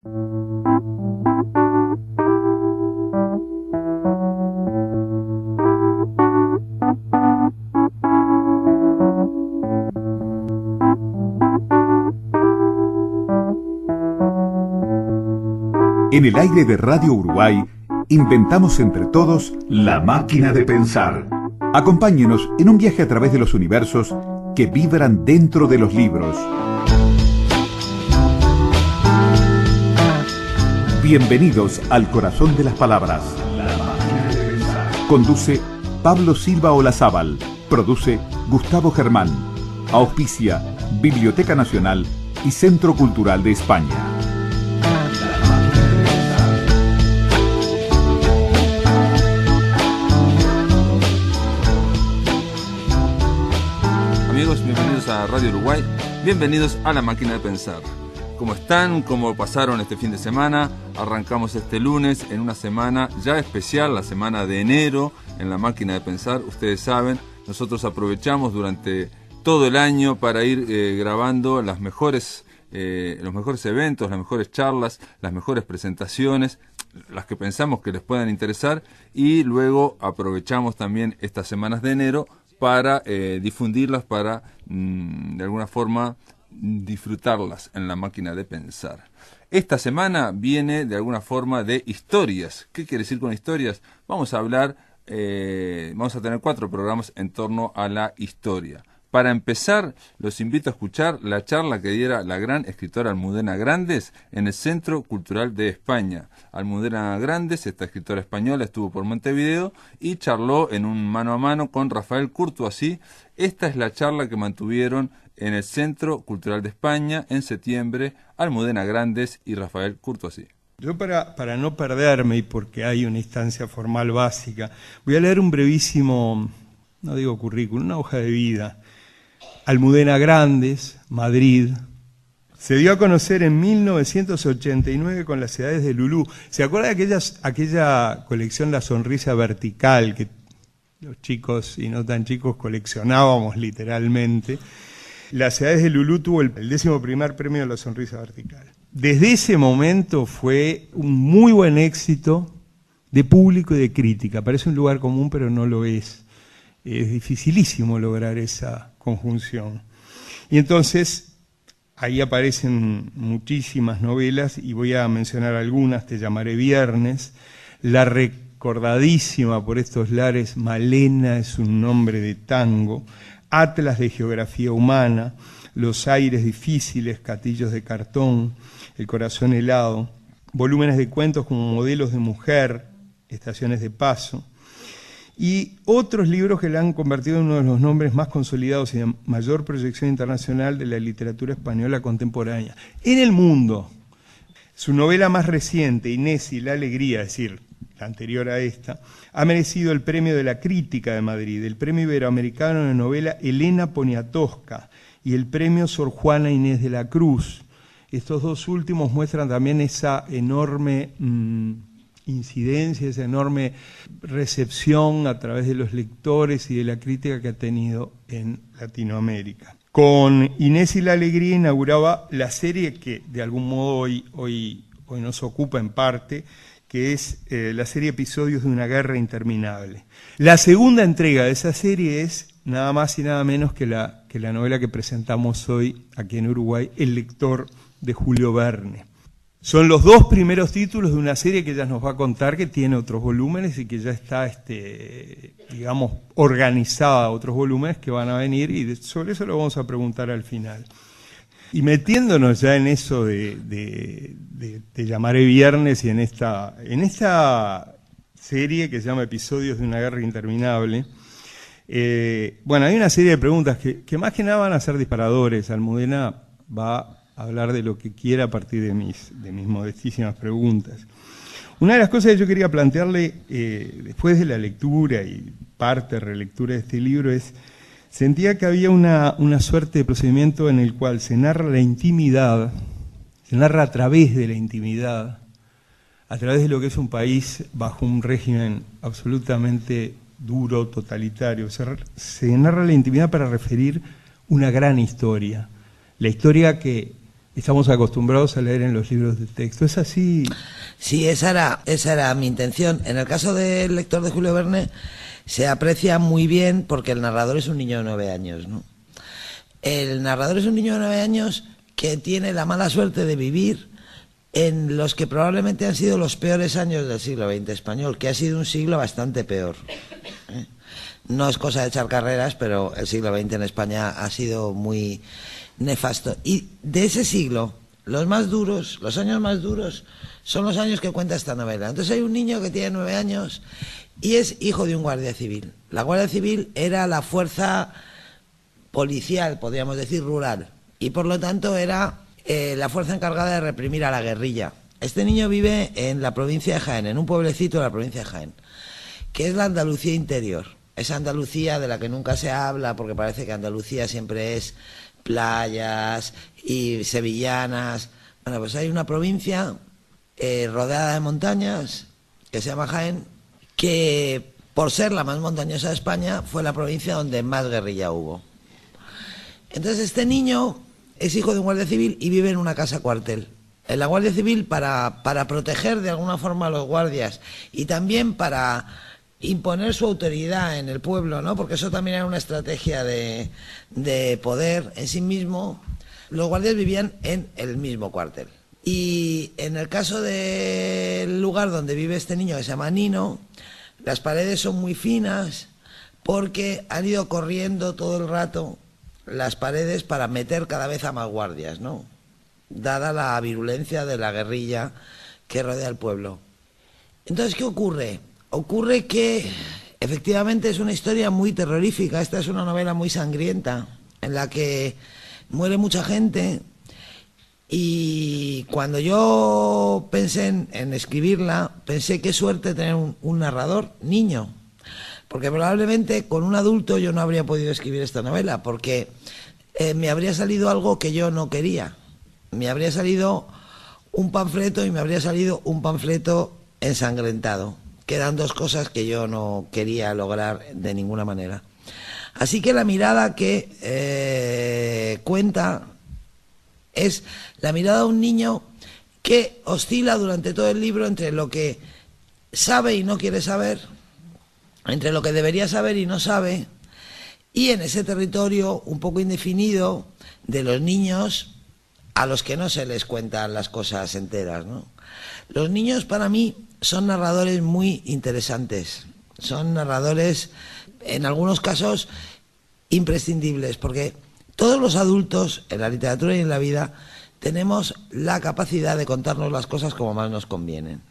En el aire de Radio Uruguay, inventamos entre todos la máquina de pensar. Acompáñenos en un viaje a través de los universos que vibran dentro de los libros. Bienvenidos al corazón de las palabras. La máquina de pensar. Conduce Pablo Silva Olazábal. Produce Gustavo Germán. Auspicia Biblioteca Nacional y Centro Cultural de España. Amigos, bienvenidos a Radio Uruguay, bienvenidos a La Máquina de Pensar. ¿Cómo están? ¿Cómo pasaron este fin de semana? Arrancamos este lunes en una semana ya especial, la semana de enero, en La Máquina de Pensar. Ustedes saben, nosotros aprovechamos durante todo el año para ir grabando los mejores eventos, las mejores charlas, las mejores presentaciones, las que pensamos que les puedan interesar, y luego aprovechamos también estas semanas de enero para difundirlas, para de alguna forma disfrutarlas en La Máquina de Pensar. Esta semana viene de alguna forma de historias. ¿Qué quiere decir con historias? Vamos a hablar, vamos a tener 4 programas en torno a la historia. Para empezar, los invito a escuchar la charla que diera la gran escritora Almudena Grandes en el Centro Cultural de España. Almudena Grandes, esta escritora española, estuvo por Montevideo y charló en un mano a mano con Rafael Courtoisí. Esta es la charla que mantuvieron en el Centro Cultural de España en septiembre, Almudena Grandes y Rafael Courtoisí. Yo para no perderme y porque hay una instancia formal básica, voy a leer un brevísimo, no digo currículum, una hoja de vida. Almudena Grandes, Madrid. Se dio a conocer en 1989 con Las Edades de Lulú. ¿Se acuerda de aquella colección La Sonrisa Vertical que los chicos y no tan chicos coleccionábamos literalmente? Las Edades de Lulú tuvo el 11º premio de La Sonrisa Vertical. Desde ese momento fue un muy buen éxito de público y de crítica. Parece un lugar común, pero no lo es. Es dificilísimo lograr esa conjunción. Y entonces, ahí aparecen muchísimas novelas, y voy a mencionar algunas. Te llamaré Viernes, la recordadísima por estos lares Malena es un nombre de tango, Atlas de Geografía Humana, Los aires difíciles, Castillos de cartón, El corazón helado, volúmenes de cuentos como Modelos de mujer, Estaciones de paso, y otros libros que la han convertido en uno de los nombres más consolidados y de mayor proyección internacional de la literatura española contemporánea. En el mundo, su novela más reciente, Inés y la alegría, es decir, la anterior a esta, ha merecido el premio de la Crítica de Madrid, el premio iberoamericano de novela Elena Poniatowska y el premio Sor Juana Inés de la Cruz. Estos dos últimos muestran también esa enorme incidencia, esa enorme recepción a través de los lectores y de la crítica que ha tenido en Latinoamérica. Con Inés y la alegría inauguraba la serie que de algún modo hoy nos ocupa en parte, que es la serie Episodios de una guerra interminable. La segunda entrega de esa serie es nada más y nada menos que la novela que presentamos hoy aquí en Uruguay, El lector, de Julio Verne. Son los 2 primeros títulos de una serie que ella nos va a contar, que tiene otros volúmenes y que ya está, digamos, organizada, otros volúmenes que van a venir, y sobre eso lo vamos a preguntar al final. Y metiéndonos ya en eso de Te llamaré Viernes y en esta serie que se llama Episodios de una guerra interminable, bueno, hay una serie de preguntas que más que nada van a ser disparadores. Almudena va hablar de lo que quiera a partir de mis modestísimas preguntas. Una de las cosas que yo quería plantearle después de la lectura y parte relectura de este libro es, sentía que había una suerte de procedimiento en el cual se narra la intimidad, se narra a través de la intimidad, a través de lo que es un país bajo un régimen absolutamente duro, totalitario. Se narra la intimidad para referir una gran historia, la historia que estamos acostumbrados a leer en los libros de texto. ¿Es así? Sí, esa era mi intención. En el caso del lector de Julio Verne se aprecia muy bien porque el narrador es un niño de 9 años, ¿no? El narrador es un niño de 9 años que tiene la mala suerte de vivir en los que probablemente han sido los peores años del siglo XX español, que ha sido un siglo bastante peor. No es cosa de echar carreras, pero el siglo XX en España ha sido muy nefasto. Y de ese siglo, los más duros, los años más duros, son los años que cuenta esta novela. Entonces hay un niño que tiene 9 años y es hijo de un guardia civil. La Guardia Civil era la fuerza policial, podríamos decir, rural, y por lo tanto era la fuerza encargada de reprimir a la guerrilla. Este niño vive en la provincia de Jaén, en un pueblecito de la provincia de Jaén, que es la Andalucía interior. Esa Andalucía de la que nunca se habla, porque parece que Andalucía siempre es playas y sevillanas. Bueno, pues hay una provincia rodeada de montañas, que se llama Jaén, que por ser la más montañosa de España, fue la provincia donde más guerrilla hubo. Entonces este niño es hijo de un guardia civil y vive en una casa cuartel. En la Guardia Civil para proteger de alguna forma a los guardias y también para imponer su autoridad en el pueblo, ¿no? Porque eso también era una estrategia de poder en sí mismo. Los guardias vivían en el mismo cuartel. Y en el caso del lugar donde vive este niño, que se llama Nino, las paredes son muy finas porque han ido corriendo todo el rato las paredes para meter cada vez a más guardias, ¿no? Dada la virulencia de la guerrilla que rodea el pueblo. Entonces, ¿qué ocurre? Ocurre que efectivamente es una historia muy terrorífica. Esta es una novela muy sangrienta en la que muere mucha gente, y cuando yo pensé en escribirla, pensé qué suerte tener un narrador niño, porque probablemente con un adulto yo no habría podido escribir esta novela, porque me habría salido algo que yo no quería. Me habría salido un panfleto y me habría salido un panfleto ensangrentado, que eran dos cosas que yo no quería lograr de ninguna manera. Así que la mirada que cuenta es la mirada de un niño que oscila durante todo el libro entre lo que sabe y no quiere saber, entre lo que debería saber y no sabe, y en ese territorio un poco indefinido de los niños a los que no se les cuentan las cosas enteras, ¿no? Los niños para mí son narradores muy interesantes, son narradores en algunos casos imprescindibles, porque todos los adultos en la literatura y en la vida tenemos la capacidad de contarnos las cosas como más nos convienen.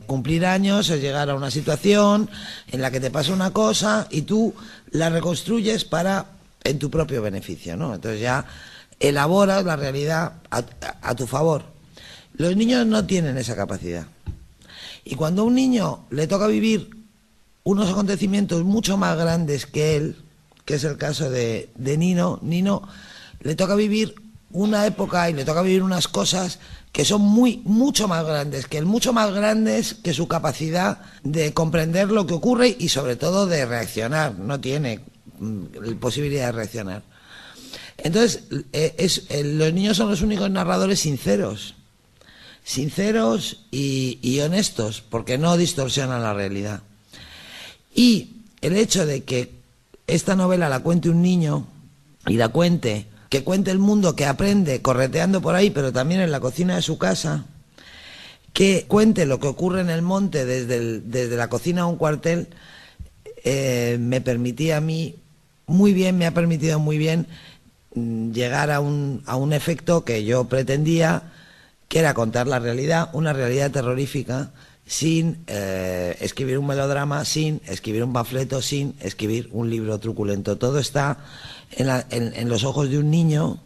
Cumplir años es llegar a una situación en la que te pasa una cosa y tú la reconstruyes en tu propio beneficio, ¿no? Entonces ya elaboras la realidad a tu favor. Los niños no tienen esa capacidad. Y cuando a un niño le toca vivir unos acontecimientos mucho más grandes que él, que es el caso de Nino le toca vivir una época y le toca vivir unas cosas que son mucho más grandes que su capacidad de comprender lo que ocurre y sobre todo de reaccionar. No tiene posibilidad de reaccionar. Entonces, los niños son los únicos narradores sinceros y honestos, porque no distorsionan la realidad. Y el hecho de que esta novela la cuente un niño y que cuente el mundo que aprende correteando por ahí, pero también en la cocina de su casa, que cuente lo que ocurre en el monte desde la cocina a un cuartel, me ha permitido muy bien llegar a un efecto que yo pretendía, que era contar la realidad, una realidad terrorífica, sin escribir un melodrama, sin escribir un panfleto, sin escribir un libro truculento. Todo está en los ojos de un niño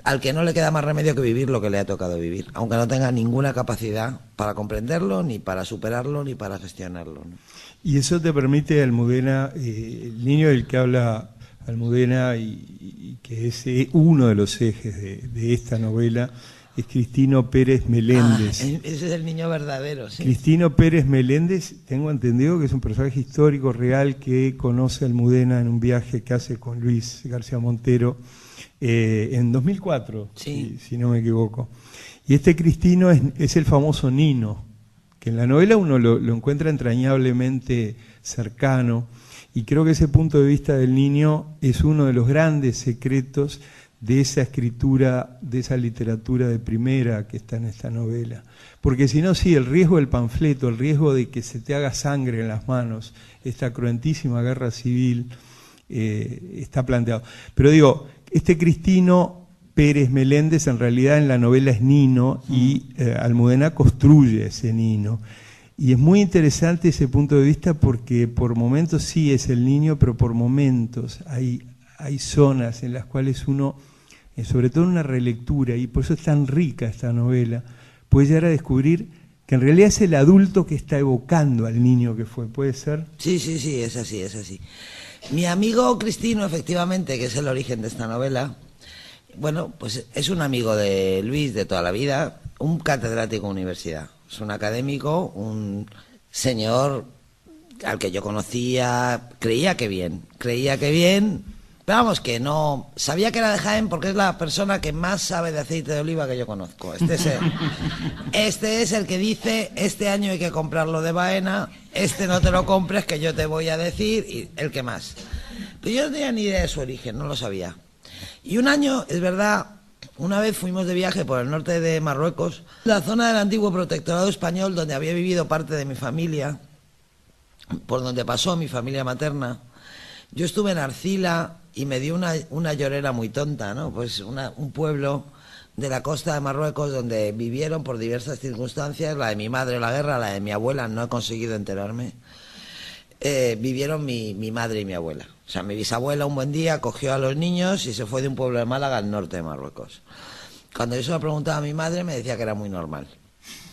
al que no le queda más remedio que vivir lo que le ha tocado vivir, aunque no tenga ninguna capacidad para comprenderlo, ni para superarlo, ni para gestionarlo, ¿no? Y eso te permite, Almudena, el niño del que habla Almudena y que es uno de los ejes de esta novela, es Cristino Pérez Meléndez. Ese es el niño verdadero, sí. Cristino Pérez Meléndez, tengo entendido que es un personaje histórico real que conoce a Almudena en un viaje que hace con Luis García Montero en 2004, Sí. si no me equivoco. Y este Cristino es el famoso Nino, que en la novela uno lo encuentra entrañablemente cercano, y creo que ese punto de vista del niño es uno de los grandes secretos de esa escritura, de esa literatura de primera que está en esta novela. Porque si no, sí, el riesgo del panfleto, el riesgo de que se te haga sangre en las manos, esta cruentísima guerra civil, está planteado. Pero digo, este Cristino Pérez Meléndez en realidad en la novela es Nino, y Almudena construye ese Nino. Y es muy interesante ese punto de vista porque por momentos sí es el niño, pero por momentos hay zonas en las cuales uno, sobre todo en una relectura, y por eso es tan rica esta novela, puede llegar a descubrir que en realidad es el adulto que está evocando al niño que fue. ¿Puede ser? Sí, es así, es así. Mi amigo Cristino, efectivamente, que es el origen de esta novela, bueno, pues es un amigo de Luis de toda la vida, un catedrático de universidad. Es un académico, un señor al que yo conocía, creía que bien, pero vamos, que no, sabía que era de Jaén porque es la persona que más sabe de aceite de oliva que yo conozco. Este es el que dice, este año hay que comprarlo de Baena, este no te lo compres que yo te voy a decir, y el que más. Pero yo no tenía ni idea de su origen, no lo sabía. Y un año, es verdad, una vez fuimos de viaje por el norte de Marruecos, la zona del antiguo protectorado español donde había vivido parte de mi familia, por donde pasó mi familia materna. Yo estuve en Arcila y me dio una llorera muy tonta, ¿no? Pues un pueblo de la costa de Marruecos donde vivieron por diversas circunstancias, la de mi madre la guerra, la de mi abuela, no he conseguido enterarme, vivieron mi madre y mi abuela. O sea, mi bisabuela un buen día cogió a los niños y se fue de un pueblo de Málaga al norte de Marruecos. Cuando yo se lo preguntaba a mi madre me decía que era muy normal.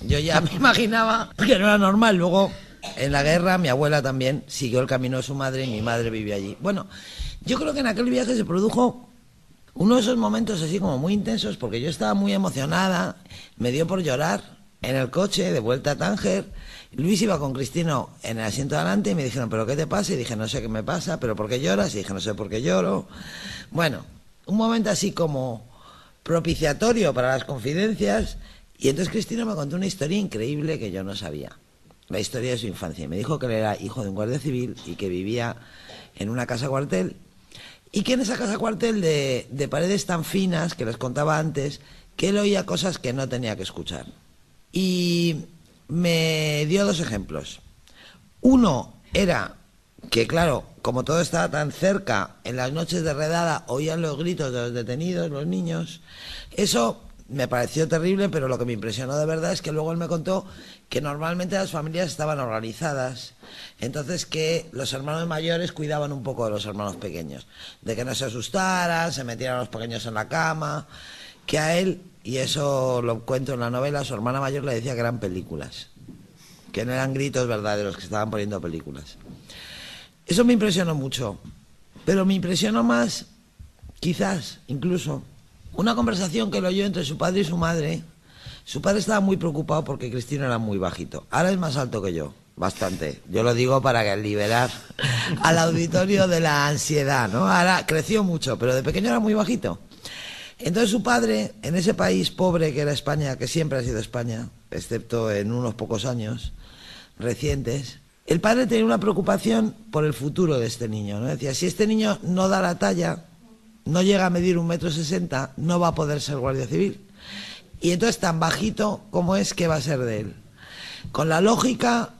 Yo ya me imaginaba que no era normal. Luego, en la guerra, mi abuela también siguió el camino de su madre y mi madre vivió allí. Bueno, yo creo que en aquel viaje se produjo uno de esos momentos así como muy intensos porque yo estaba muy emocionada, me dio por llorar en el coche de vuelta a Tánger. Luis iba con Cristino en el asiento de adelante y me dijeron, ¿pero qué te pasa? Y dije, no sé qué me pasa, ¿pero por qué lloras? Y dije, no sé por qué lloro. Bueno, un momento así como propiciatorio para las confidencias. Y entonces Cristino me contó una historia increíble que yo no sabía. La historia de su infancia. Me dijo que él era hijo de un guardia civil y que vivía en una casa cuartel. Y que en esa casa cuartel de paredes tan finas, que les contaba antes, que él oía cosas que no tenía que escuchar. Y me dio dos ejemplos. Uno era que, claro, como todo estaba tan cerca, en las noches de redada oían los gritos de los detenidos, los niños. Eso me pareció terrible, pero lo que me impresionó de verdad es que luego él me contó que normalmente las familias estaban organizadas, entonces que los hermanos mayores cuidaban un poco de los hermanos pequeños, de que no se asustaran, se metieran los pequeños en la cama, que a él, y eso lo cuento en la novela, su hermana mayor le decía que eran películas, que no eran gritos verdaderos, que estaban poniendo películas. Eso me impresionó mucho, pero me impresionó más, quizás, incluso, una conversación que lo oyó entre su padre y su madre. Su padre estaba muy preocupado porque Cristino era muy bajito. Ahora es más alto que yo, bastante. Yo lo digo para liberar al auditorio de la ansiedad, ¿no? Ahora creció mucho, pero de pequeño era muy bajito. Entonces su padre, en ese país pobre que era España, que siempre ha sido España, excepto en unos pocos años recientes, el padre tenía una preocupación por el futuro de este niño, ¿no? Decía, si este niño no da la talla, no llega a medir 1,60 m, no va a poder ser guardia civil. Y entonces tan bajito como es, ¿qué va a ser de él? Con la lógica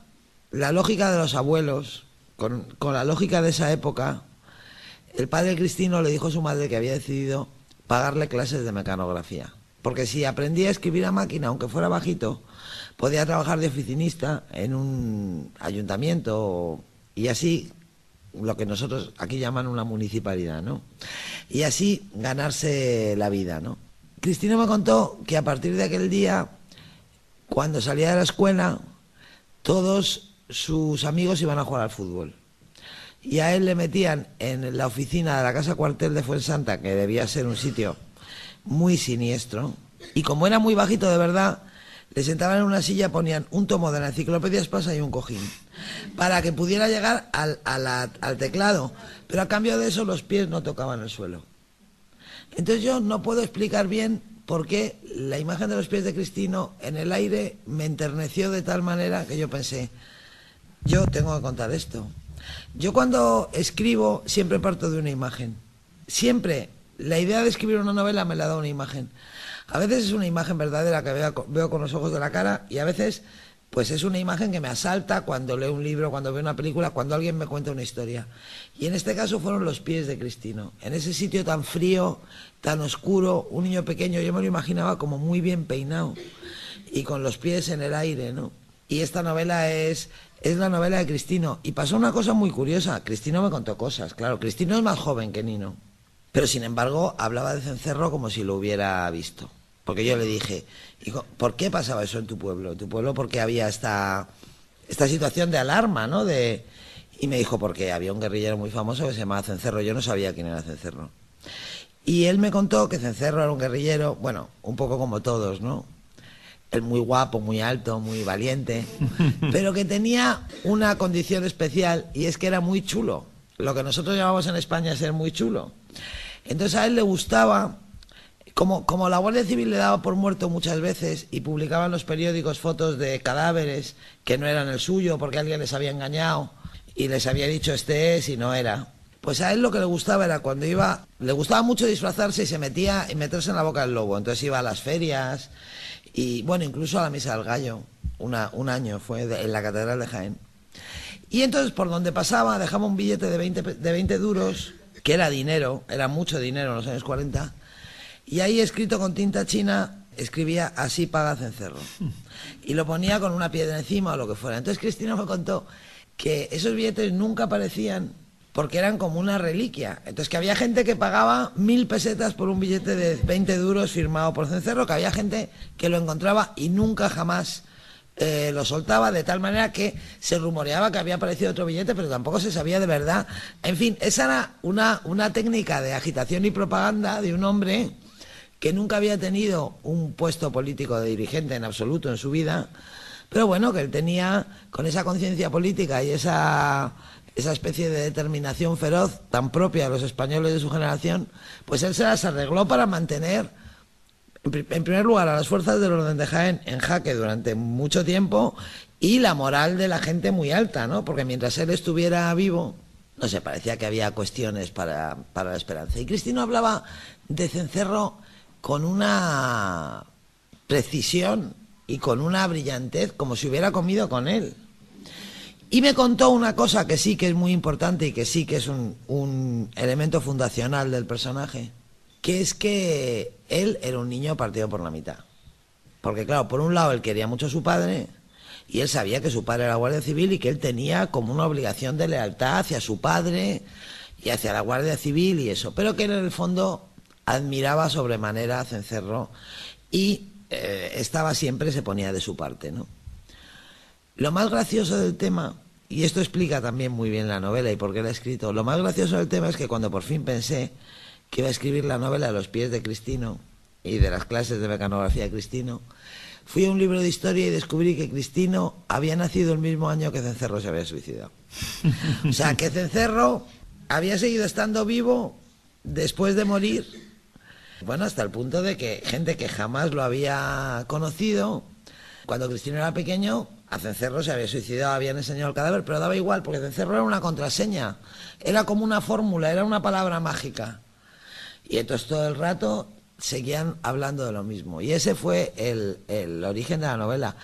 de los abuelos, con la lógica de esa época, el padre Cristino le dijo a su madre que había decidido pagarle clases de mecanografía. Porque si aprendía a escribir a máquina, aunque fuera bajito, podía trabajar de oficinista en un ayuntamiento y así, lo que nosotros aquí llaman una municipalidad, ¿no? Y así ganarse la vida, ¿no? Cristino me contó que a partir de aquel día, cuando salía de la escuela, todos sus amigos iban a jugar al fútbol. Y a él le metían en la oficina de la casa cuartel de Fuensanta, que debía ser un sitio muy siniestro, y como era muy bajito de verdad, le sentaban en una silla, ponían un tomo de la enciclopedia Espasa y un cojín, para que pudiera llegar al teclado, pero a cambio de eso los pies no tocaban el suelo. Entonces yo no puedo explicar bien por qué la imagen de los pies de Cristino en el aire me enterneció de tal manera que yo pensé, yo tengo que contar esto. Yo cuando escribo siempre parto de una imagen. Siempre la idea de escribir una novela me la da una imagen. A veces es una imagen verdadera que veo con los ojos de la cara y a veces pues es una imagen que me asalta cuando leo un libro, cuando veo una película, cuando alguien me cuenta una historia. Y en este caso fueron los pies de Cristino. En ese sitio tan frío, tan oscuro, un niño pequeño, yo me lo imaginaba como muy bien peinado y con los pies en el aire, ¿no? Y esta novela es la novela de Cristino. Y pasó una cosa muy curiosa. Cristino me contó cosas, claro. Cristino es más joven que Nino. Pero sin embargo hablaba de Cencerro como si lo hubiera visto. Porque yo le dije, hijo, ¿por qué pasaba eso en tu pueblo? En tu pueblo porque había esta situación de alarma, ¿no? Y me dijo, porque había un guerrillero muy famoso que se llamaba Cencerro. Yo no sabía quién era Cencerro. Y él me contó que Cencerro era un guerrillero, bueno, un poco como todos, ¿no? Él muy guapo, muy alto, muy valiente, pero que tenía una condición especial y es que era muy chulo. Lo que nosotros llamamos en España ser muy chulo. Entonces a él le gustaba... Como la Guardia Civil le daba por muerto muchas veces y publicaba en los periódicos fotos de cadáveres que no eran el suyo porque alguien les había engañado y les había dicho este es y no era, pues a él lo que le gustaba era cuando iba, le gustaba mucho disfrazarse y se metía y meterse en la boca del lobo. Entonces iba a las ferias y bueno, incluso a la Misa del Gallo, un año fue en la Catedral de Jaén. Y entonces por donde pasaba dejaba un billete de 20 duros, que era dinero, era mucho dinero en los años 40. Y ahí escrito con tinta china, escribía así paga Cencerro. Y lo ponía con una piedra encima o lo que fuera. Entonces Cristino me contó que esos billetes nunca aparecían porque eran como una reliquia. Entonces que había gente que pagaba 1000 pesetas por un billete de 20 duros firmado por Cencerro, que había gente que lo encontraba y nunca jamás lo soltaba, de tal manera que se rumoreaba que había aparecido otro billete, pero tampoco se sabía de verdad. En fin, esa era una técnica de agitación y propaganda de un hombre que nunca había tenido un puesto político de dirigente en absoluto en su vida, pero bueno, que él tenía con esa conciencia política y esa especie de determinación feroz tan propia de los españoles de su generación, pues él se las arregló para mantener, en primer lugar, a las fuerzas del orden de Jaén en jaque durante mucho tiempo y la moral de la gente muy alta, ¿no? Porque mientras él estuviera vivo, no sé, parecía que había cuestiones para la esperanza. Y Cristino hablaba de Cencerro con una precisión y con una brillantez como si hubiera comido con él. Y me contó una cosa que sí que es muy importante y que sí que es un elemento fundacional del personaje, que es que él era un niño partido por la mitad. Porque claro, por un lado él quería mucho a su padre y él sabía que su padre era Guardia Civil y que él tenía como una obligación de lealtad hacia su padre y hacia la Guardia Civil y eso, pero que él en el fondo admiraba sobremanera a Cencerro y se ponía de su parte, ¿no? Lo más gracioso del tema, y esto explica también muy bien la novela y por qué la he escrito, lo más gracioso del tema es que cuando por fin pensé que iba a escribir la novela a los pies de Cristino y de las clases de mecanografía de Cristino, fui a un libro de historia y descubrí que Cristino había nacido el mismo año que Cencerro se había suicidado. O sea, que Cencerro había seguido estando vivo después de morir. Bueno, hasta el punto de que gente que jamás lo había conocido, cuando Cristino era pequeño, a Cencerro se había suicidado, habían enseñado el cadáver, pero daba igual, porque Cencerro era una contraseña, era como una fórmula, era una palabra mágica. Y entonces todo el rato seguían hablando de lo mismo. Y ese fue el origen de la novela.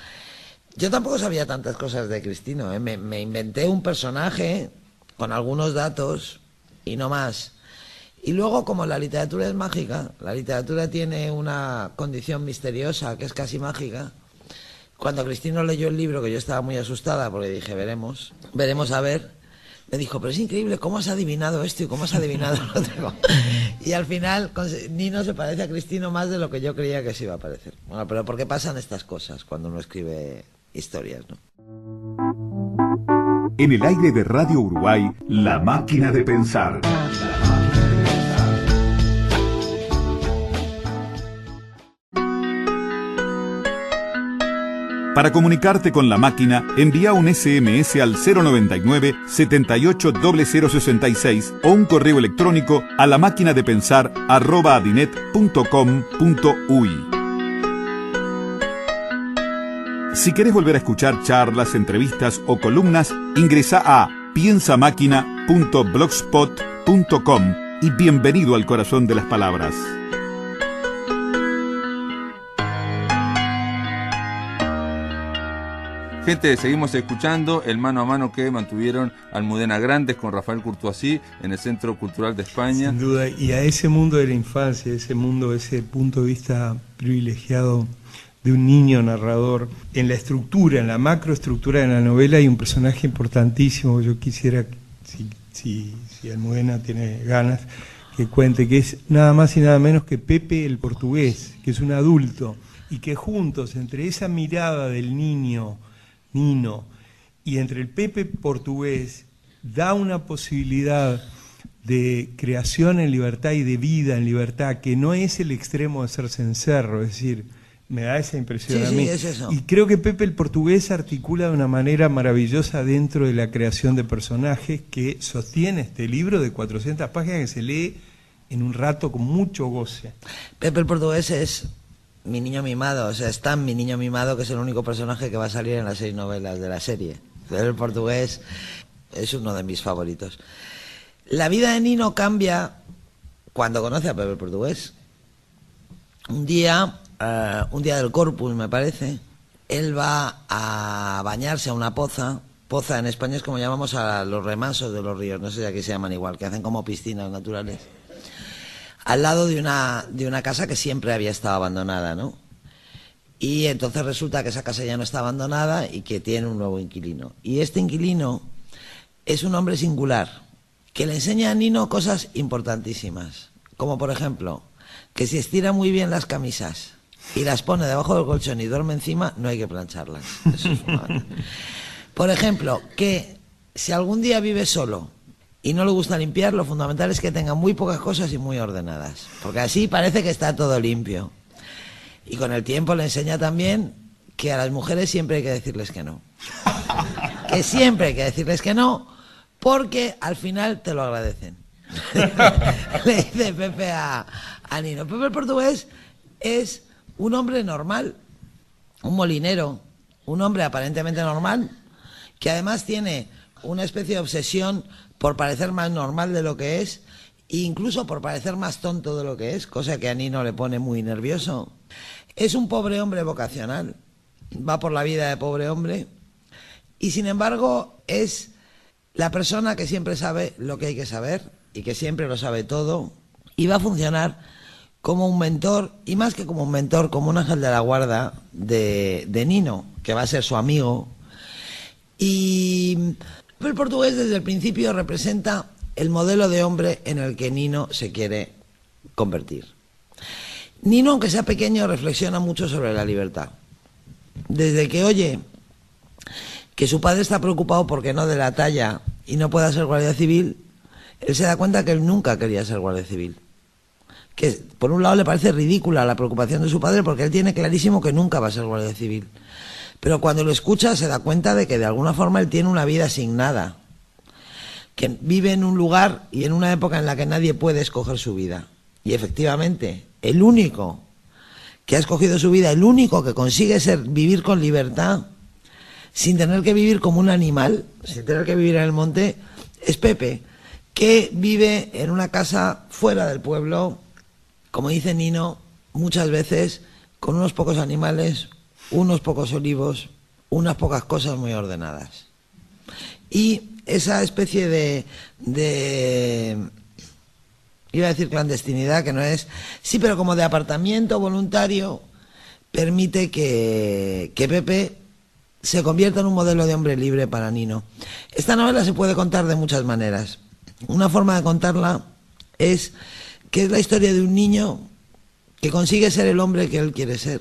Yo tampoco sabía tantas cosas de Cristino, ¿eh? Me inventé un personaje con algunos datos y no más. Y luego, como la literatura es mágica, la literatura tiene una condición misteriosa que es casi mágica. Cuando Cristino leyó el libro, que yo estaba muy asustada porque dije, veremos a ver, me dijo, pero es increíble, ¿cómo has adivinado esto y cómo has adivinado lo otro? Y al final, Nino se parece a Cristino más de lo que yo creía que se iba a parecer. Bueno, pero ¿por qué pasan estas cosas cuando uno escribe historias, no? En el aire de Radio Uruguay, La Máquina de Pensar. Para comunicarte con la máquina, envía un SMS al 099 78 0066 o un correo electrónico a lamaquinadepensar@adinet.com.uy. Si querés volver a escuchar charlas, entrevistas o columnas, ingresa a piensamáquina.blogspot.com y bienvenido al corazón de las palabras. Gente, seguimos escuchando el mano a mano que mantuvieron Almudena Grandes con Rafael Courtoisí en el Centro Cultural de España. Sin duda, y a ese mundo de la infancia, ese mundo, ese punto de vista privilegiado de un niño narrador. En la estructura, en la macroestructura de la novela hay un personaje importantísimo. Yo quisiera, si Almudena tiene ganas, que cuente, que es nada más y nada menos que Pepe el portugués, que es un adulto, y que juntos, entre esa mirada del niño Nino y entre el Pepe portugués, da una posibilidad de creación en libertad y de vida en libertad, que no es el extremo de ser cencerro, es decir, me da esa impresión a mí. Sí, es eso. Y creo que Pepe el portugués articula de una manera maravillosa dentro de la creación de personajes que sostiene este libro de 400 páginas que se lee en un rato con mucho goce. Pepe el portugués es mi niño mimado, o sea, es tan mi niño mimado que es el único personaje que va a salir en las 6 novelas de la serie. Pepe el portugués es uno de mis favoritos. La vida de Nino cambia cuando conoce a Pepe el portugués. Un día del Corpus, me parece, él va a bañarse a una poza. Poza en España es como llamamos a los remansos de los ríos, no sé si aquí se llaman igual, que hacen como piscinas naturales, al lado de una casa que siempre había estado abandonada, ¿no? Y entonces resulta que esa casa ya no está abandonada y que tiene un nuevo inquilino. Y este inquilino es un hombre singular, que le enseña a Nino cosas importantísimas, como por ejemplo, que si estira muy bien las camisas y las pone debajo del colchón y duerme encima, no hay que plancharlas. Eso es fundamental. Por ejemplo, que si algún día vive solo y no le gusta limpiar, lo fundamental es que tenga muy pocas cosas y muy ordenadas, porque así parece que está todo limpio. Y con el tiempo le enseña también que a las mujeres siempre hay que decirles que no. Que siempre hay que decirles que no, porque al final te lo agradecen. Le dice Pepe a Nino. Pepe el portugués es un hombre normal, un molinero, un hombre aparentemente normal, que además tiene una especie de obsesión por parecer más normal de lo que es, e incluso por parecer más tonto de lo que es, cosa que a Nino le pone muy nervioso. Es un pobre hombre vocacional, va por la vida de pobre hombre, y sin embargo es la persona que siempre sabe lo que hay que saber, y que siempre lo sabe todo, y va a funcionar como un mentor, y más que como un mentor, como un ángel de la guarda de Nino, que va a ser su amigo. Y el portugués desde el principio representa el modelo de hombre en el que Nino se quiere convertir. Nino, aunque sea pequeño, reflexiona mucho sobre la libertad. Desde que oye que su padre está preocupado porque no dé la talla y no pueda ser guardia civil, él se da cuenta que él nunca quería ser guardia civil. Que por un lado le parece ridícula la preocupación de su padre, porque él tiene clarísimo que nunca va a ser guardia civil. Pero cuando lo escucha se da cuenta de que de alguna forma él tiene una vida asignada, que vive en un lugar y en una época en la que nadie puede escoger su vida. Y efectivamente, el único que ha escogido su vida, el único que consigue vivir con libertad, sin tener que vivir como un animal, sin tener que vivir en el monte, es Pepe, que vive en una casa fuera del pueblo, como dice Nino, muchas veces con unos pocos animales, unos pocos olivos, unas pocas cosas muy ordenadas. Y esa especie de iba a decir clandestinidad, que no es, sí, pero como de apartamiento voluntario, permite que Pepe se convierta en un modelo de hombre libre para Nino. Esta novela se puede contar de muchas maneras. Una forma de contarla es que es la historia de un niño que consigue ser el hombre que él quiere ser,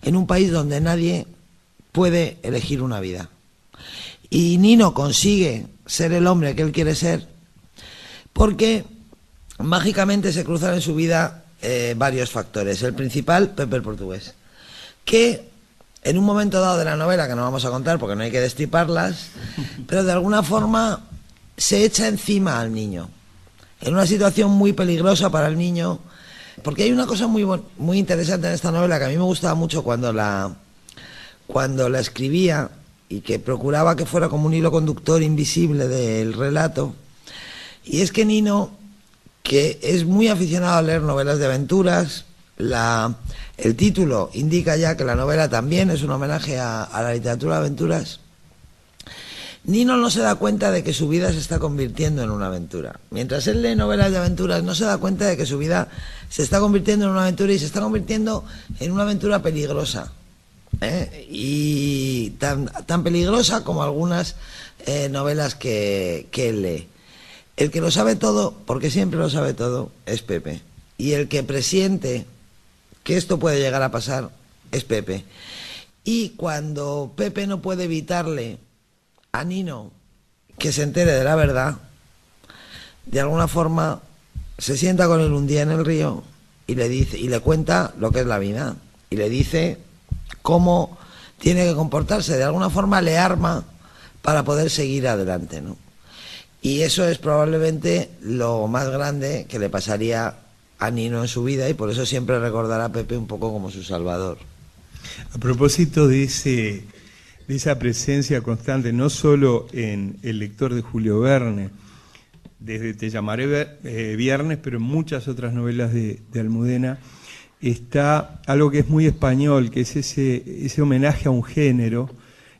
en un país donde nadie puede elegir una vida. Y Nino consigue ser el hombre que él quiere ser porque mágicamente se cruzan en su vida varios factores. El principal, Pepe el portugués, que en un momento dado de la novela, que no vamos a contar porque no hay que destriparlas, pero de alguna forma se echa encima al niño, en una situación muy peligrosa para el niño, porque hay una cosa muy interesante en esta novela que a mí me gustaba mucho cuando la escribía, y que procuraba que fuera como un hilo conductor invisible del relato, y es que Nino, que es muy aficionado a leer novelas de aventuras, el título indica ya que la novela también es un homenaje a la literatura de aventuras. Nino no se da cuenta de que su vida se está convirtiendo en una aventura. Mientras él lee novelas de aventuras, no se da cuenta de que su vida se está convirtiendo en una aventura, y se está convirtiendo en una aventura peligrosa. Y tan peligrosa como algunas novelas que él lee. El que lo sabe todo, porque siempre lo sabe todo, es Pepe. Y el que presiente que esto puede llegar a pasar es Pepe. Y cuando Pepe no puede evitarle a Nino que se entere de la verdad, de alguna forma se sienta con él un día en el río y le dice, y le cuenta lo que es la vida, y le dice cómo tiene que comportarse. De alguna forma le arma para poder seguir adelante, ¿no? Y eso es probablemente lo más grande que le pasaría a Nino en su vida, y por eso siempre recordará a Pepe un poco como su salvador. A propósito de esa presencia constante, no solo en El lector de Julio Verne, desde Te llamaré viernes, pero en muchas otras novelas de Almudena, está algo que es muy español, que es ese homenaje a un género,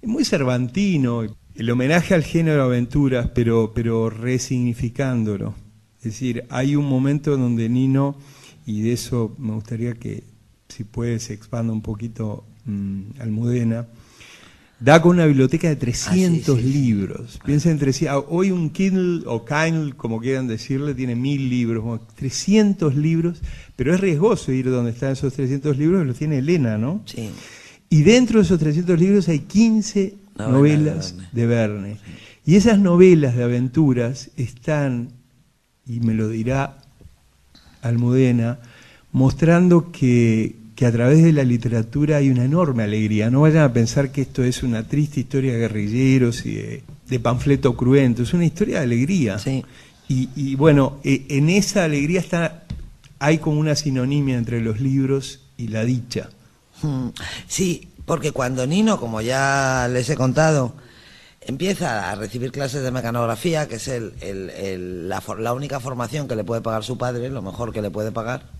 muy cervantino, el homenaje al género aventuras, pero resignificándolo. Es decir, hay un momento donde Nino, y de eso me gustaría que, si puede, se expanda un poquito Almudena, da con una biblioteca de 300 libros. Piensa en 300, hoy un Kindle o Kindle, como quieran decirle, tiene 1000 libros, 300 libros, pero es riesgoso ir donde están esos 300 libros, los tiene Elena, ¿no? Sí. Y dentro de esos 300 libros hay 15 novelas de Verne. Y esas novelas de aventuras están, y me lo dirá Almudena, mostrando que a través de la literatura hay una enorme alegría. No vayan a pensar que esto es una triste historia de guerrilleros y de panfleto cruento. Es una historia de alegría. Sí. Y bueno, en esa alegría hay como una sinonimia entre los libros y la dicha. Sí, porque cuando Nino, como ya les he contado, empieza a recibir clases de mecanografía, que es la única formación que le puede pagar su padre, lo mejor que le puede pagar,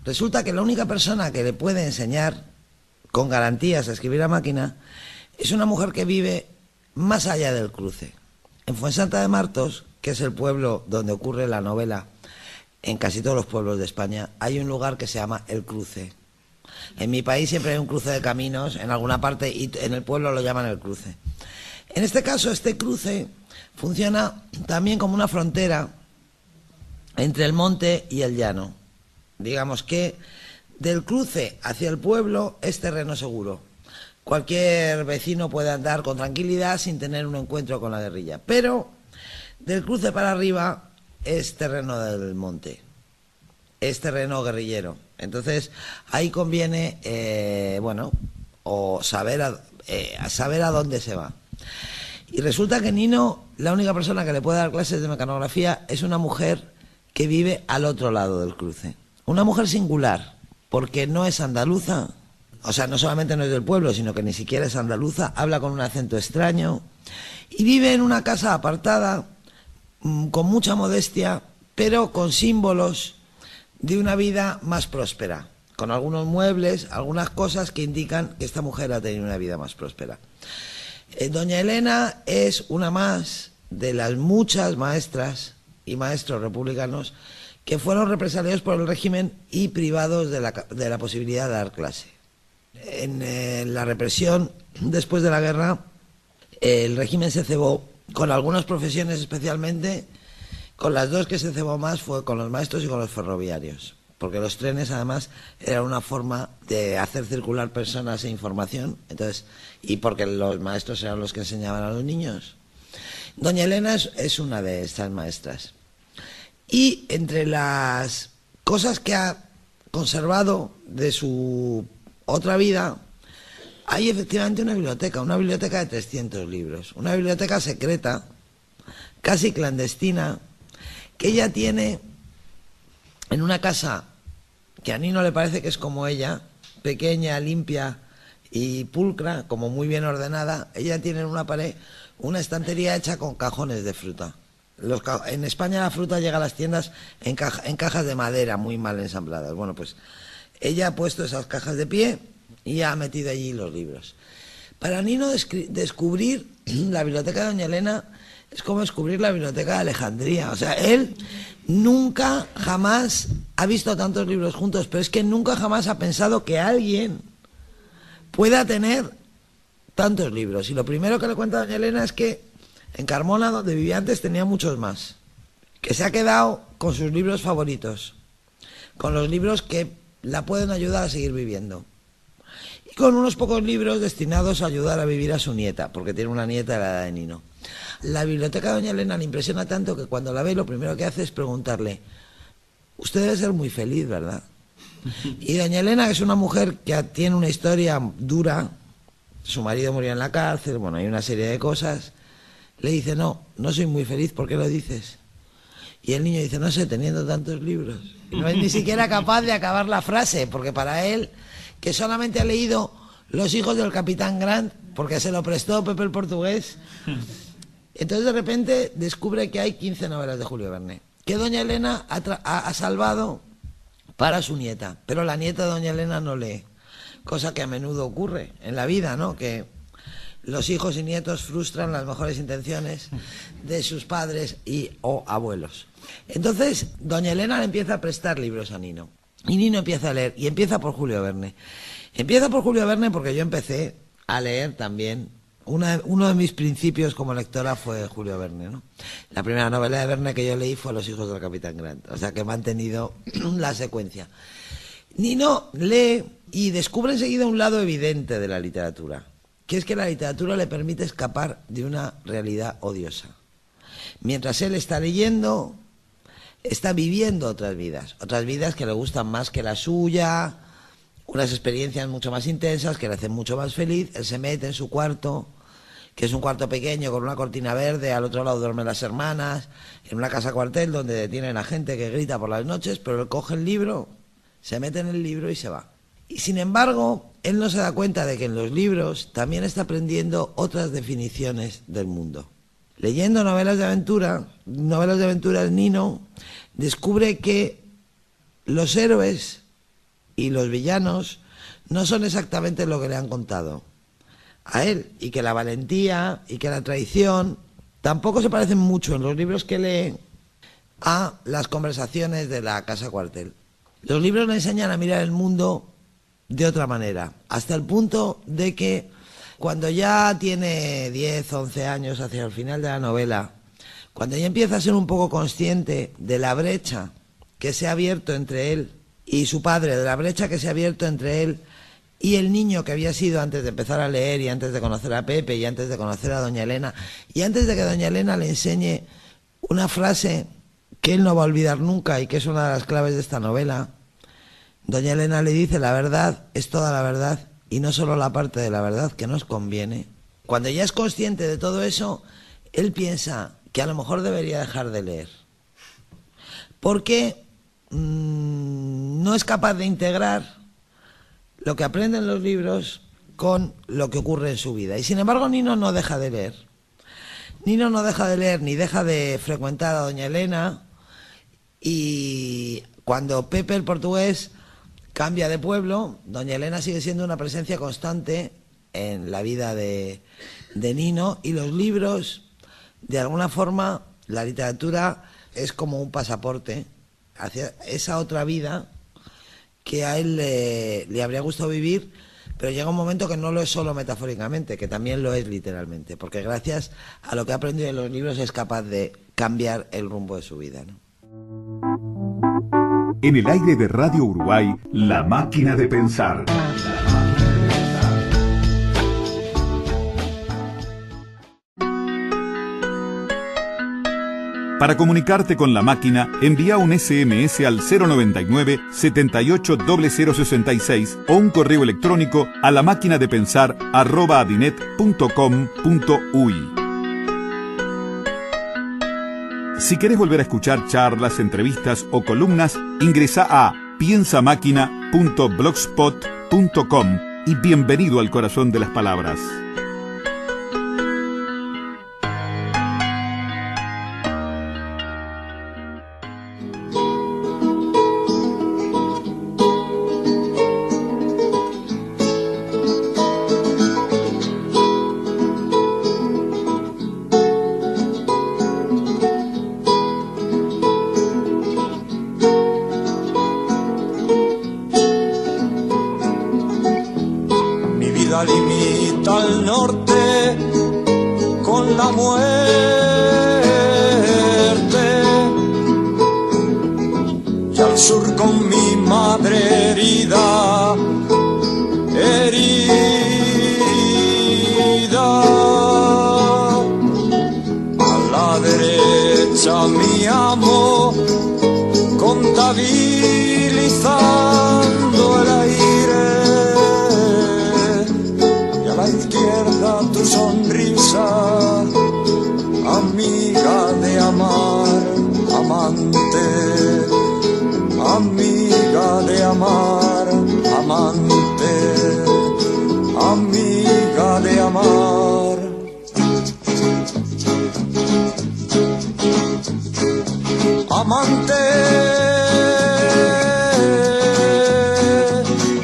resulta que la única persona que le puede enseñar con garantías a escribir a máquina es una mujer que vive más allá del cruce. En Fuensanta de Martos, que es el pueblo donde ocurre la novela, en casi todos los pueblos de España, hay un lugar que se llama El Cruce. En mi país siempre hay un cruce de caminos en alguna parte, y en el pueblo lo llaman El Cruce. En este caso, este cruce funciona también como una frontera entre el monte y el llano. Digamos que del cruce hacia el pueblo es terreno seguro. Cualquier vecino puede andar con tranquilidad sin tener un encuentro con la guerrilla. Pero del cruce para arriba es terreno del monte, es terreno guerrillero. Entonces ahí conviene, saber a dónde se va. Y resulta que Nino, la única persona que le puede dar clases de mecanografía, es una mujer que vive al otro lado del cruce. Una mujer singular, porque no es andaluza, o sea, no solamente no es del pueblo, sino que ni siquiera es andaluza, habla con un acento extraño, y vive en una casa apartada, con mucha modestia, pero con símbolos de una vida más próspera, con algunos muebles, algunas cosas que indican que esta mujer ha tenido una vida más próspera. Doña Elena es una más de las muchas maestras y maestros republicanos que fueron represaliados por el régimen y privados de la posibilidad de dar clase. En la represión después de la guerra, el régimen se cebó con algunas profesiones, especialmente con las dos que se cebó más fue con los maestros y con los ferroviarios, porque los trenes además eran una forma de hacer circular personas e información, entonces, y porque los maestros eran los que enseñaban a los niños. Doña Elena es una de estas maestras. Y entre las cosas que ha conservado de su otra vida, hay efectivamente una biblioteca de 300 libros, una biblioteca secreta, casi clandestina, que ella tiene en una casa que a Nino le parece que es como ella, pequeña, limpia y pulcra, como muy bien ordenada. Ella tiene en una pared una estantería hecha con cajones de fruta. En España la fruta llega a las tiendas en cajas de madera muy mal ensambladas. Bueno, pues ella ha puesto esas cajas de pie y ha metido allí los libros. Para Nino descubrir la biblioteca de Doña Elena es como descubrir la biblioteca de Alejandría. O sea, él nunca jamás ha visto tantos libros juntos, pero es que nunca jamás ha pensado que alguien pueda tener tantos libros. Y lo primero que le cuenta Doña Elena es que en Carmona, donde vivía antes, tenía muchos más. Que se ha quedado con sus libros favoritos, con los libros que la pueden ayudar a seguir viviendo. Y con unos pocos libros destinados a ayudar a vivir a su nieta, porque tiene una nieta de la edad de Nino. La biblioteca de Doña Elena le impresiona tanto que cuando la ve lo primero que hace es preguntarle: usted debe ser muy feliz, ¿verdad? Y Doña Elena, que es una mujer que tiene una historia dura, su marido murió en la cárcel, bueno, hay una serie de cosas, le dice: no soy muy feliz, ¿por qué lo dices? Y el niño dice: no sé, teniendo tantos libros. Y no es ni siquiera capaz de acabar la frase, porque para él, que solamente ha leído Los hijos del Capitán Grant, porque se lo prestó Pepe el Portugués, entonces de repente descubre que hay 15 novelas de Julio Verne, que Doña Elena ha salvado para su nieta, pero la nieta de Doña Elena no lee, cosa que a menudo ocurre en la vida, ¿no? Que los hijos y nietos frustran las mejores intenciones de sus padres o abuelos. Entonces, Doña Elena le empieza a prestar libros a Nino. Y Nino empieza a leer, y empieza por Julio Verne. Empieza por Julio Verne porque yo empecé a leer también. Uno de mis principios como lectora fue Julio Verne, ¿no? La primera novela de Verne que yo leí fue Los hijos del Capitán Grant. O sea que he mantenido la secuencia. Nino lee y descubre enseguida un lado evidente de la literatura, que es que la literatura le permite escapar de una realidad odiosa. Mientras él está leyendo, está viviendo otras vidas que le gustan más que la suya, unas experiencias mucho más intensas que le hacen mucho más feliz. Él se mete en su cuarto, que es un cuarto pequeño con una cortina verde, al otro lado duermen las hermanas, en una casa cuartel donde detienen a gente que grita por las noches, pero él coge el libro, se mete en el libro y se va. Y sin embargo, él no se da cuenta de que en los libros también está aprendiendo otras definiciones del mundo. Leyendo novelas de aventura, Nino descubre que los héroes y los villanos no son exactamente lo que le han contado a él, y que la valentía y que la traición tampoco se parecen mucho en los libros que lee a las conversaciones de la casa cuartel. Los libros le enseñan a mirar el mundo de otra manera, hasta el punto de que cuando ya tiene 10, 11 años, hacia el final de la novela, cuando ya empieza a ser un poco consciente de la brecha que se ha abierto entre él y su padre, de la brecha que se ha abierto entre él y el niño que había sido antes de empezar a leer, y antes de conocer a Pepe, y antes de conocer a Doña Elena, y antes de que Doña Elena le enseñe una frase que él no va a olvidar nunca y que es una de las claves de esta novela. Doña Elena le dice: la verdad es toda la verdad y no solo la parte de la verdad que nos conviene. Cuando ya es consciente de todo eso, él piensa que a lo mejor debería dejar de leer, porque no es capaz de integrar lo que aprende en los libros con lo que ocurre en su vida. Y sin embargo, Nino no deja de leer. Nino no deja de leer ni deja de frecuentar a Doña Elena, y cuando Pepe el Portugués cambia de pueblo, Doña Elena sigue siendo una presencia constante en la vida de Nino, y los libros, de alguna forma, la literatura es como un pasaporte hacia esa otra vida que a él le habría gustado vivir, pero llega un momento que no lo es solo metafóricamente, que también lo es literalmente, porque gracias a lo que ha aprendido en los libros es capaz de cambiar el rumbo de su vida, ¿no? En el aire de Radio Uruguay, La Máquina de Pensar. Para comunicarte con la máquina, envía un SMS al 099 78 0066 o un correo electrónico a lamaquinadepensar@adinet.com.uy. Si querés volver a escuchar charlas, entrevistas o columnas, ingresa a piensamáquina.blogspot.com y bienvenido al corazón de las palabras. Limita al norte con la muerte y al sur con mi madre herida, a la derecha mi amo contabilizando el aire, izquierda tu sonrisa, amiga de amar, amante, amiga de amar, amante, amiga de amar. Amante,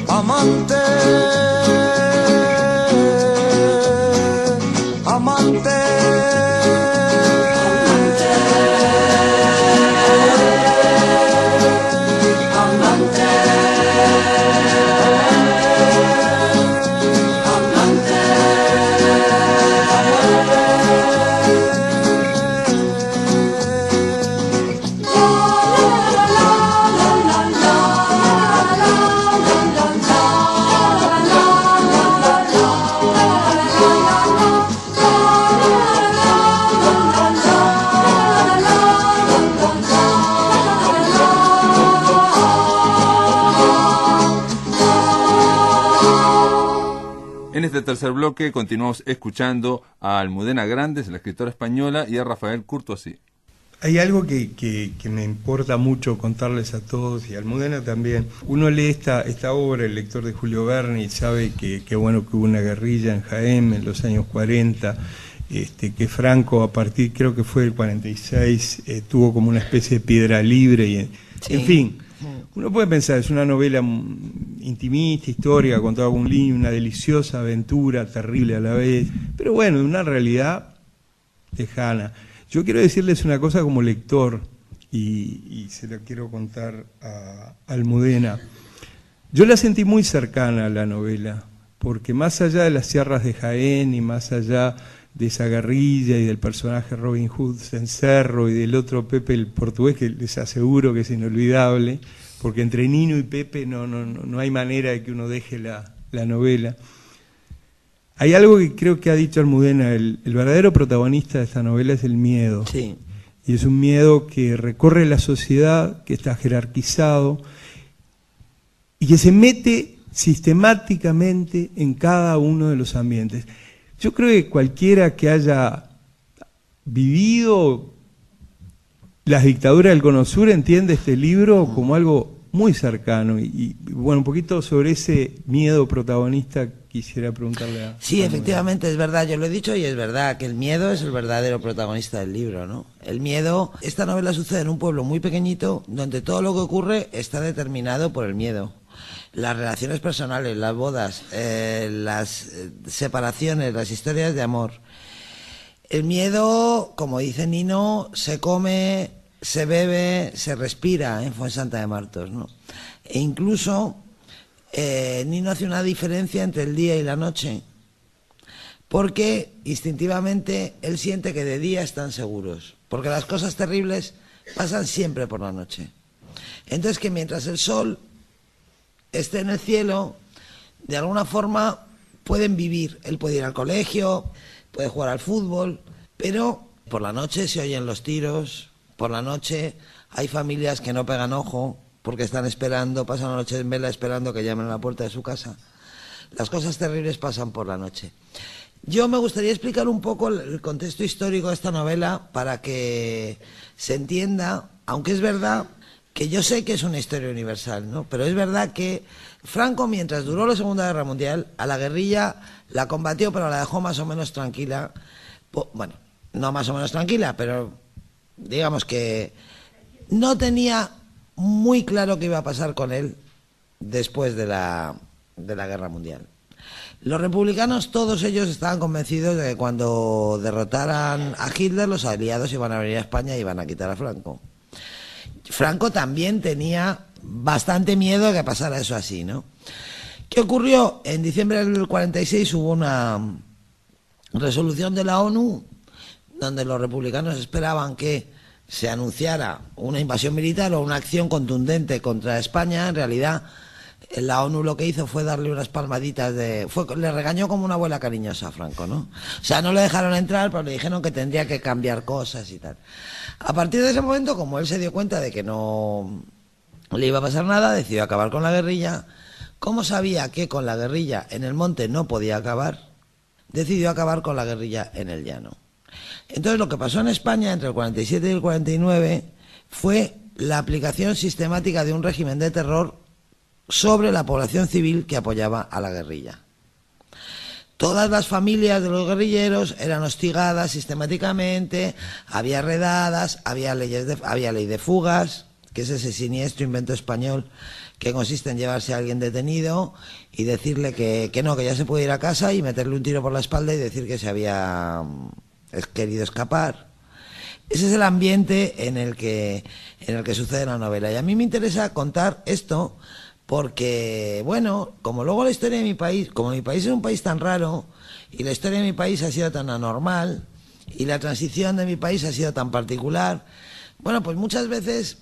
amante. En este tercer bloque continuamos escuchando a Almudena Grandes, la escritora española, y a Rafael Courtois. Hay algo que me importa mucho contarles a todos, y a Almudena también. Uno lee esta obra, El lector de Julio Verne, y sabe que bueno, que hubo una guerrilla en Jaén en los años 40, que Franco, a partir, creo que fue del 46, tuvo como una especie de piedra libre, y Sí. en fin. Uno puede pensar, es una novela intimista, histórica, con todo un lío, una deliciosa aventura, terrible a la vez, pero bueno, una realidad lejana. Yo quiero decirles una cosa como lector, y se la quiero contar a Almudena. Yo la sentí muy cercana a la novela, porque más allá de las sierras de Jaén y más allá de esa guerrilla y del personaje Robin Hood Cencerro y del otro Pepe el portugués, que les aseguro que es inolvidable, porque entre Nino y Pepe no hay manera de que uno deje la novela. Hay algo que creo que ha dicho Almudena, el verdadero protagonista de esta novela es el miedo. Sí. Y es un miedo que recorre la sociedad, que está jerarquizado y que se mete sistemáticamente en cada uno de los ambientes. Yo creo que cualquiera que haya vivido las dictaduras del Cono Sur entiende este libro como algo muy cercano. Y bueno, un poquito sobre ese miedo protagonista quisiera preguntarle a... Sí, efectivamente, es verdad, yo lo he dicho y es verdad que el miedo es el verdadero protagonista del libro, ¿no? El miedo, esta novela sucede en un pueblo muy pequeñito donde todo lo que ocurre está determinado por el miedo. Las relaciones personales, las bodas, las separaciones, las historias de amor. El miedo, como dice Nino, se come, se bebe, se respira en Fuensanta de Martos, ¿no? E incluso Nino hace una diferencia entre el día y la noche, porque instintivamente él siente que de día están seguros, porque las cosas terribles pasan siempre por la noche. Entonces que mientras el sol esté en el cielo, de alguna forma pueden vivir. Él puede ir al colegio, puede jugar al fútbol, pero por la noche se oyen los tiros, Por la noche hay familias que no pegan ojo porque están esperando, pasan la noche en vela esperando que llamen a la puerta de su casa. Las cosas terribles pasan por la noche. Yo me gustaría explicar un poco el contexto histórico de esta novela para que se entienda, aunque es verdad que yo sé que es una historia universal, ¿no? Pero es verdad que Franco, mientras duró la Segunda Guerra Mundial, a la guerrilla la combatió, pero la dejó más o menos tranquila. Bueno, no más o menos tranquila, pero digamos que no tenía muy claro qué iba a pasar con él después de la Guerra Mundial. Los republicanos, todos ellos estaban convencidos de que cuando derrotaran a Hitler, los aliados iban a venir a España y iban a quitar a Franco. Franco también tenía bastante miedo de que pasara eso así, ¿no? ¿Qué ocurrió? En diciembre del 46 hubo una resolución de la ONU donde los republicanos esperaban que se anunciara una invasión militar o una acción contundente contra España. En realidad, la ONU lo que hizo fue darle unas palmaditas le regañó como una abuela cariñosa a Franco, ¿no? O sea, no le dejaron entrar, pero le dijeron que tendría que cambiar cosas y tal. A partir de ese momento, como él se dio cuenta de que no le iba a pasar nada, decidió acabar con la guerrilla. Como sabía que con la guerrilla en el monte no podía acabar, decidió acabar con la guerrilla en el llano. Entonces, lo que pasó en España entre el 47 y el 49 fue la aplicación sistemática de un régimen de terror sobre la población civil que apoyaba a la guerrilla. Todas las familias de los guerrilleros eran hostigadas sistemáticamente, había redadas, había ley de fugas, que es ese siniestro invento español que consiste en llevarse a alguien detenido y decirle que no, que ya se puede ir a casa y meterle un tiro por la espalda y decir que se había querido escapar. Ese es el ambiente en el que sucede la novela. Y a mí me interesa contar esto porque, bueno, como luego la historia de mi país, como mi país es un país tan raro y la historia de mi país ha sido tan anormal y la transición de mi país ha sido tan particular, bueno, pues muchas veces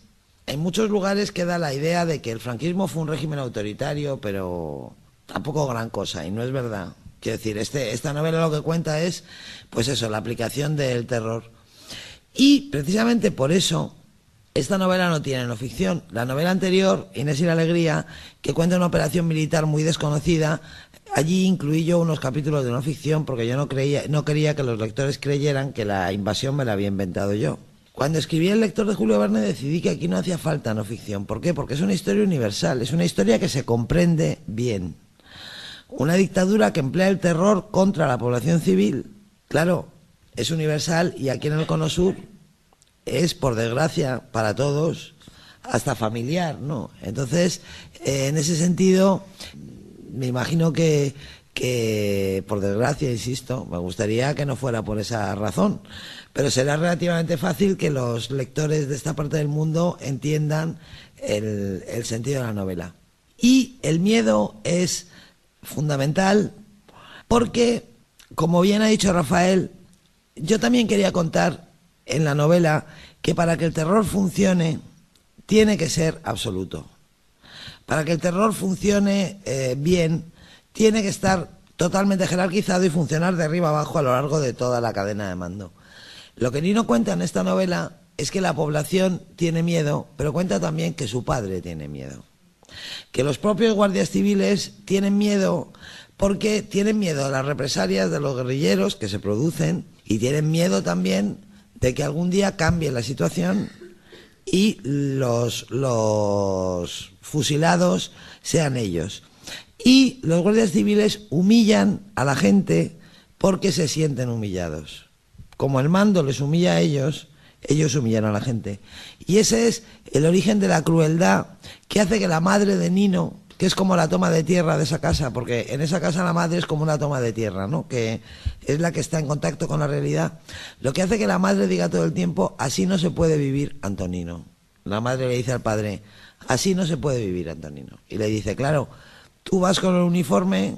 en muchos lugares queda la idea de que el franquismo fue un régimen autoritario, pero tampoco gran cosa, y no es verdad. Quiero decir, esta novela lo que cuenta es, pues eso, la aplicación del terror. Y precisamente por eso, esta novela no tiene no ficción. La novela anterior, Inés y la Alegría, que cuenta una operación militar muy desconocida, allí incluí yo unos capítulos de no ficción porque yo no quería que los lectores creyeran que la invasión me la había inventado yo. Cuando escribí El lector de Julio Verne decidí que aquí no hacía falta no ficción. ¿Por qué? Porque es una historia universal, es una historia que se comprende bien. Una dictadura que emplea el terror contra la población civil, claro, es universal y aquí en el Cono Sur es, por desgracia, para todos, hasta familiar, ¿no? Entonces, en ese sentido, me imagino que, por desgracia, insisto, me gustaría que no fuera por esa razón, pero será relativamente fácil que los lectores de esta parte del mundo entiendan el sentido de la novela. Y el miedo es fundamental porque, como bien ha dicho Rafael, yo también quería contar en la novela que para que el terror funcione tiene que ser absoluto. Para que el terror funcione bien, tiene que estar totalmente jerarquizado y funcionar de arriba abajo a lo largo de toda la cadena de mando. Lo que Nino cuenta en esta novela es que la población tiene miedo, pero cuenta también que su padre tiene miedo. Que los propios guardias civiles tienen miedo porque tienen miedo a las represalias de los guerrilleros que se producen y tienen miedo también de que algún día cambie la situación y los fusilados sean ellos. Y los guardias civiles humillan a la gente porque se sienten humillados. Como el mando les humilla a ellos, ellos humillan a la gente. Y ese es el origen de la crueldad que hace que la madre de Nino, que es como la toma de tierra de esa casa, porque en esa casa la madre es como una toma de tierra, ¿no? Que es la que está en contacto con la realidad. Lo que hace que la madre diga todo el tiempo, así no se puede vivir, Antonino. La madre le dice al padre, así no se puede vivir, Antonino. Y le dice, claro, tú vas con el uniforme,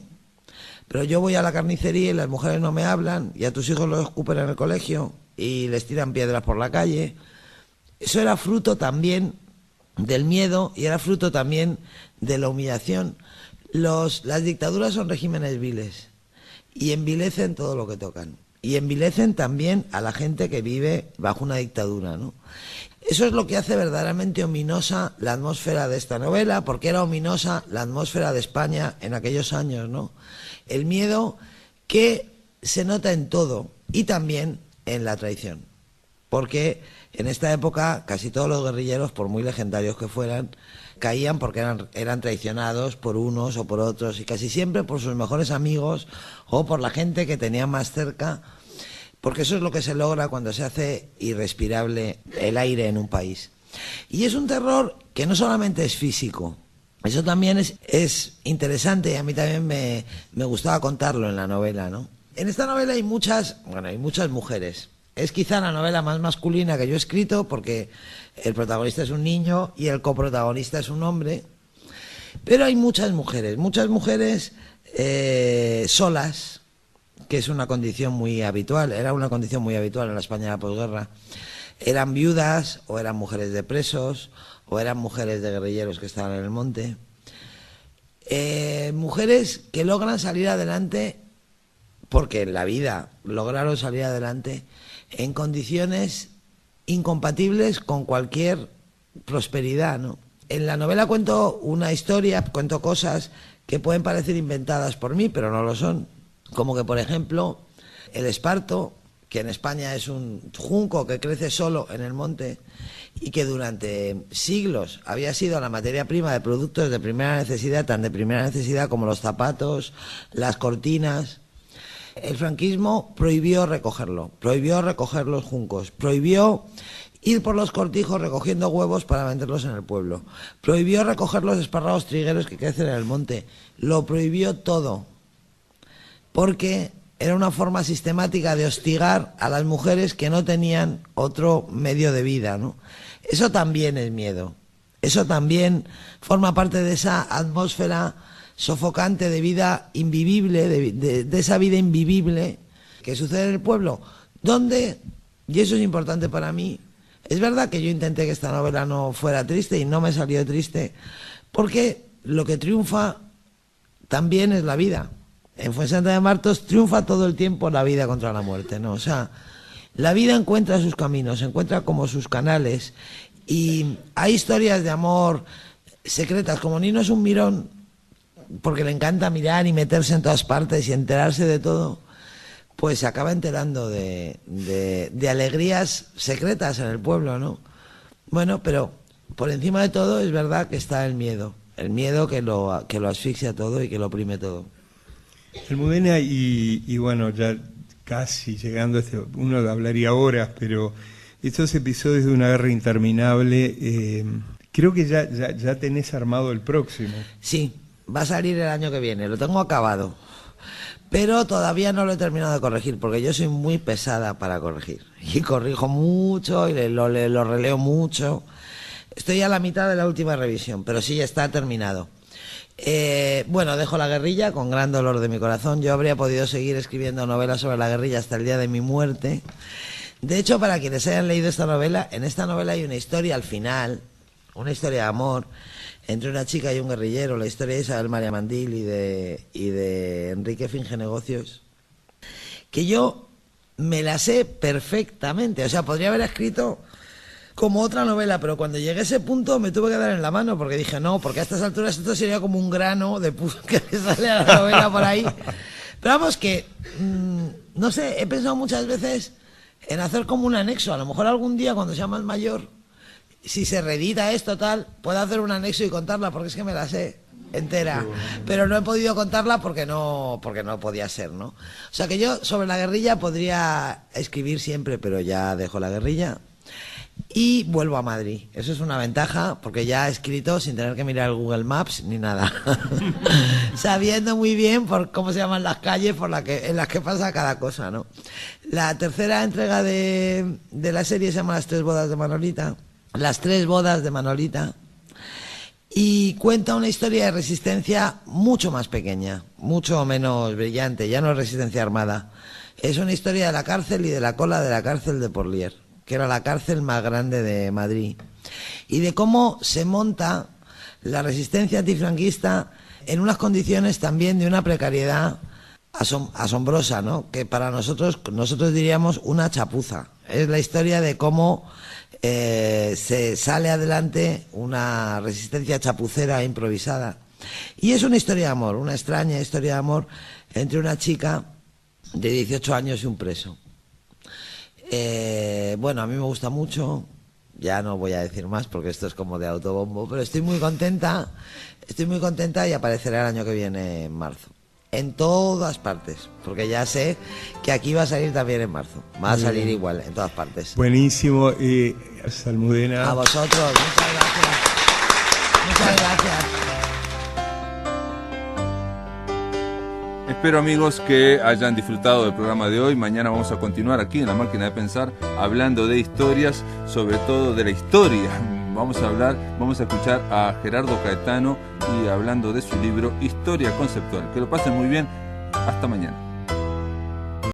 pero yo voy a la carnicería y las mujeres no me hablan, y a tus hijos los escupen en el colegio y les tiran piedras por la calle. Eso era fruto también del miedo y era fruto también de la humillación. Las dictaduras son regímenes viles y envilecen todo lo que tocan. y envilecen también a la gente que vive bajo una dictadura, ¿no? Eso es lo que hace verdaderamente ominosa la atmósfera de esta novela, porque era ominosa la atmósfera de España en aquellos años, ¿no? El miedo que se nota en todo y también en la traición, porque en esta época casi todos los guerrilleros, por muy legendarios que fueran, caían porque eran traicionados por unos o por otros, y casi siempre por sus mejores amigos o por la gente que tenían más cerca, porque eso es lo que se logra cuando se hace irrespirable el aire en un país. Y es un terror que no solamente es físico, eso también es interesante, y a mí también me gustaba contarlo en la novela, ¿no? En esta novela hay muchas mujeres. Es quizá la novela más masculina que yo he escrito, porque el protagonista es un niño y el coprotagonista es un hombre. Pero hay muchas mujeres solas, que es una condición muy habitual, era una condición muy habitual en la España de la posguerra. Eran viudas, o eran mujeres de presos, o eran mujeres de guerrilleros que estaban en el monte. Mujeres que logran salir adelante, porque en la vida lograron salir adelante en condiciones incompatibles con cualquier prosperidad, ¿no? En la novela cuento una historia, cuento cosas que pueden parecer inventadas por mí, pero no lo son. Como que, por ejemplo, el esparto, que en España es un junco que crece solo en el monte y que durante siglos había sido la materia prima de productos de primera necesidad, tan de primera necesidad como los zapatos, las cortinas. El franquismo prohibió recogerlo, prohibió recoger los juncos, prohibió ir por los cortijos recogiendo huevos para venderlos en el pueblo, prohibió recoger los espárragos trigueros que crecen en el monte, lo prohibió todo, porque era una forma sistemática de hostigar a las mujeres que no tenían otro medio de vida, ¿no? Eso también es miedo, eso también forma parte de esa atmósfera sofocante de vida invivible, de esa vida invivible que sucede en el pueblo, donde, y eso es importante para mí, es verdad que yo intenté que esta novela no fuera triste y no me salió triste, porque lo que triunfa también es la vida. En Fuensanta de Martos triunfa todo el tiempo la vida contra la muerte, ¿no? O sea, la vida encuentra sus caminos, encuentra como sus canales, y hay historias de amor secretas, como Nino es un mirón, porque le encanta mirar y meterse en todas partes y enterarse de todo, pues se acaba enterando de alegrías secretas en el pueblo, ¿no? Bueno, pero por encima de todo es verdad que está el miedo que lo asfixia todo y que lo oprime todo. Almudena, y bueno, ya casi llegando a uno hablaría horas, pero estos episodios de una guerra interminable, creo que ya tenés armado el próximo. Sí. Va a salir el año que viene, lo tengo acabado, pero todavía no lo he terminado de corregir, porque yo soy muy pesada para corregir, y corrijo mucho, y lo releo mucho. Estoy a la mitad de la última revisión, pero sí, ya está terminado. Bueno, dejo la guerrilla con gran dolor de mi corazón. Yo habría podido seguir escribiendo novelas sobre la guerrilla hasta el día de mi muerte. De hecho, para quienes hayan leído esta novela, en esta novela hay una historia al final, una historia de amor entre una chica y un guerrillero, la historia de Isabel María Mandil y de Enrique Finge Negocios, que yo me la sé perfectamente. O sea, podría haber escrito como otra novela, pero cuando llegué a ese punto me tuve que dar en la mano, porque dije, no, porque a estas alturas esto sería como un grano de pus que me sale a la novela por ahí. Pero vamos, que no sé, he pensado muchas veces en hacer como un anexo. A lo mejor algún día, cuando sea más mayor, si se reedita esto, tal, puedo hacer un anexo y contarla, porque es que me la sé entera, pero no he podido contarla porque no podía ser, ¿no? O sea que yo sobre la guerrilla podría escribir siempre, pero ya dejo la guerrilla y vuelvo a Madrid. Eso es una ventaja, porque ya he escrito sin tener que mirar el Google Maps ni nada, sabiendo muy bien por cómo se llaman las calles en las que pasa cada cosa, ¿no? La tercera entrega de la serie se llama Las tres bodas de Manolita. Las tres bodas de Manolita, y cuenta una historia de resistencia mucho más pequeña, mucho menos brillante, ya no es resistencia armada, es una historia de la cárcel y de la cola de la cárcel de Porlier, que era la cárcel más grande de Madrid, y de cómo se monta la resistencia antifranquista en unas condiciones también de una precariedad asombrosa, ¿no? Que para nosotros diríamos una chapuza. Es la historia de cómo se sale adelante una resistencia chapucera e improvisada. Y es una historia de amor, una extraña historia de amor entre una chica de 18 años y un preso. Bueno, a mí me gusta mucho, ya no voy a decir más porque esto es como de autobombo, pero estoy muy contenta y aparecerá el año que viene en marzo. En todas partes, porque ya sé que aquí va a salir también en marzo. Va a salir igual, en todas partes. Buenísimo, Almudena. A vosotros, muchas gracias. Muchas gracias. Espero, amigos, que hayan disfrutado del programa de hoy. Mañana vamos a continuar aquí en La Máquina de Pensar hablando de historias, sobre todo de la historia. Vamos a escuchar a Gerardo Caetano y hablando de su libro Historia Conceptual. Que lo pasen muy bien. Hasta mañana.